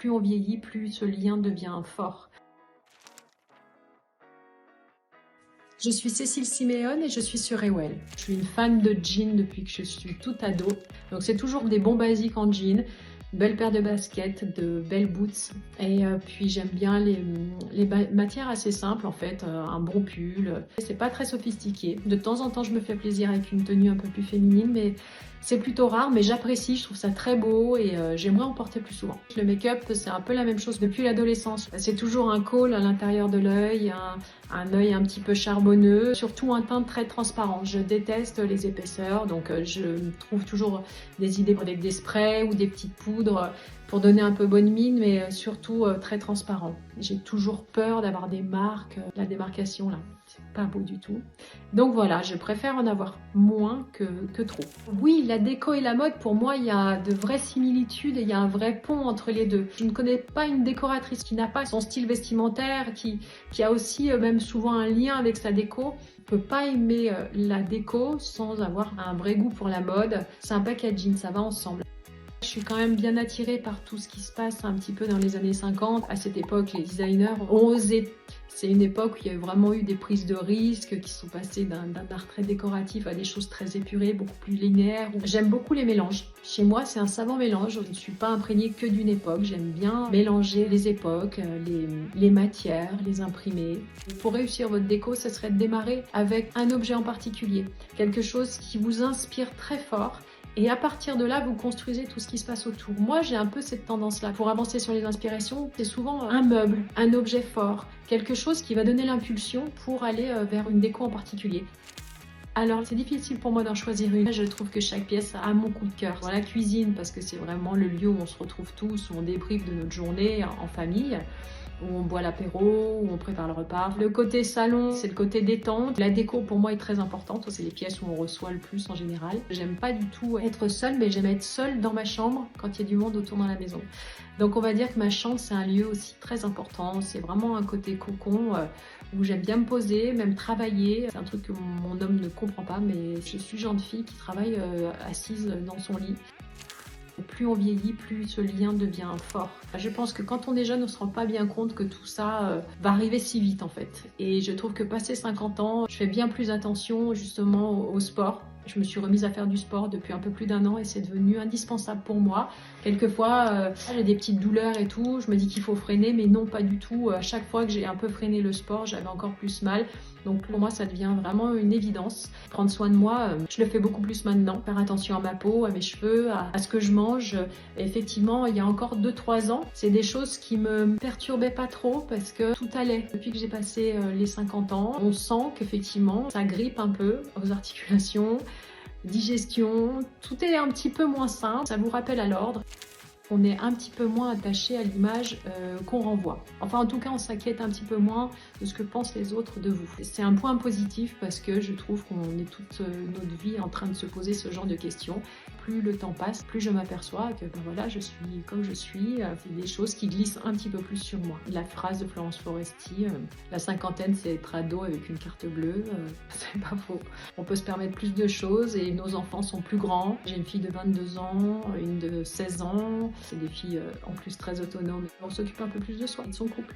plus on vieillit, plus ce lien devient fort. Je suis Cécile Siméon et je suis sur Ewell. Je suis une fan de jeans depuis que je suis toute ado. Donc c'est toujours des bons basiques en jean, une belle paire de baskets, de belles boots. Et puis j'aime bien les matières assez simples en fait, un bon pull. C'est pas très sophistiqué. De temps en temps je me fais plaisir avec une tenue un peu plus féminine, mais c'est plutôt rare, mais j'apprécie, je trouve ça très beau et j'aimerais en porter plus souvent. Le make-up, c'est un peu la même chose depuis l'adolescence. C'est toujours un col à l'intérieur de l'œil, un œil un petit peu charbonneux, surtout un teint très transparent. Je déteste les épaisseurs, donc je trouve toujours des idées avec des sprays ou des petites poudres pour donner un peu bonne mine, mais surtout très transparent. J'ai toujours peur d'avoir des marques, la démarcation là, c'est pas beau du tout. Donc voilà, je préfère en avoir moins que trop. Oui, la déco et la mode, pour moi, il y a de vraies similitudes et il y a un vrai pont entre les deux. Je ne connais pas une décoratrice qui n'a pas son style vestimentaire, qui a aussi même souvent un lien avec sa déco. On ne peut pas aimer la déco sans avoir un vrai goût pour la mode. C'est un packaging, ça va ensemble. Je suis quand même bien attirée par tout ce qui se passe un petit peu dans les années 50. À cette époque, les designers ont osé. C'est une époque où il y a vraiment eu des prises de risques qui sont passées d'un art très décoratif à des choses très épurées, beaucoup plus linéaires. J'aime beaucoup les mélanges. Chez moi, c'est un savant mélange. Je ne suis pas imprégnée que d'une époque. J'aime bien mélanger les époques, les matières, les imprimer. Pour réussir votre déco, ce serait de démarrer avec un objet en particulier. Quelque chose qui vous inspire très fort. Et à partir de là, vous construisez tout ce qui se passe autour. Moi, j'ai un peu cette tendance-là. Pour avancer sur les inspirations, c'est souvent un meuble, un objet fort, quelque chose qui va donner l'impulsion pour aller vers une déco en particulier. Alors, c'est difficile pour moi d'en choisir une. Je trouve que chaque pièce a mon coup de cœur. Dans la cuisine, parce que c'est vraiment le lieu où on se retrouve tous, où on débriefe de notre journée en famille, où on boit l'apéro, où on prépare le repas. Le côté salon, c'est le côté détente. La déco, pour moi, est très importante. C'est les pièces où on reçoit le plus en général. J'aime pas du tout être seule, mais j'aime être seule dans ma chambre quand il y a du monde autour dans la maison. Donc, on va dire que ma chambre, c'est un lieu aussi très important. C'est vraiment un côté cocon où j'aime bien me poser, même travailler. C'est un truc que mon homme ne comprend pas, mais je suis le genre de fille qui travaille assise dans son lit. Plus on vieillit, plus ce lien devient fort. Je pense que quand on est jeune, on ne se rend pas bien compte que tout ça va arriver si vite en fait. Et je trouve que passé 50 ans, je fais bien plus attention justement au sport. Je me suis remise à faire du sport depuis un peu plus d'1 an et c'est devenu indispensable pour moi. Quelquefois, j'ai des petites douleurs et tout, je me dis qu'il faut freiner, mais non, pas du tout. À chaque fois que j'ai un peu freiné le sport, j'avais encore plus mal. Donc pour moi, ça devient vraiment une évidence. Prendre soin de moi, je le fais beaucoup plus maintenant. Faire attention à ma peau, à mes cheveux, à ce que je mange. Et effectivement, il y a encore 2-3 ans, c'est des choses qui me perturbaient pas trop parce que tout allait. Depuis que j'ai passé les 50 ans, on sent qu'effectivement, ça grippe un peu aux articulations, digestion, tout est un petit peu moins simple. Ça vous rappelle à l'ordre. On est un petit peu moins attaché à l'image qu'on renvoie. Enfin, en tout cas, on s'inquiète un petit peu moins de ce que pensent les autres de vous. C'est un point positif parce que je trouve qu'on est toute notre vie en train de se poser ce genre de questions. Plus le temps passe, plus je m'aperçois que ben voilà, je suis comme je suis. C'est des choses qui glissent un petit peu plus sur moi. La phrase de Florence Foresti, la cinquantaine, c'est être ado avec une carte bleue. C'est pas faux. On peut se permettre plus de choses et nos enfants sont plus grands. J'ai une fille de 22 ans, une de 16 ans. C'est des filles en plus très autonomes. On s'occupe un peu plus de soi et de son couple.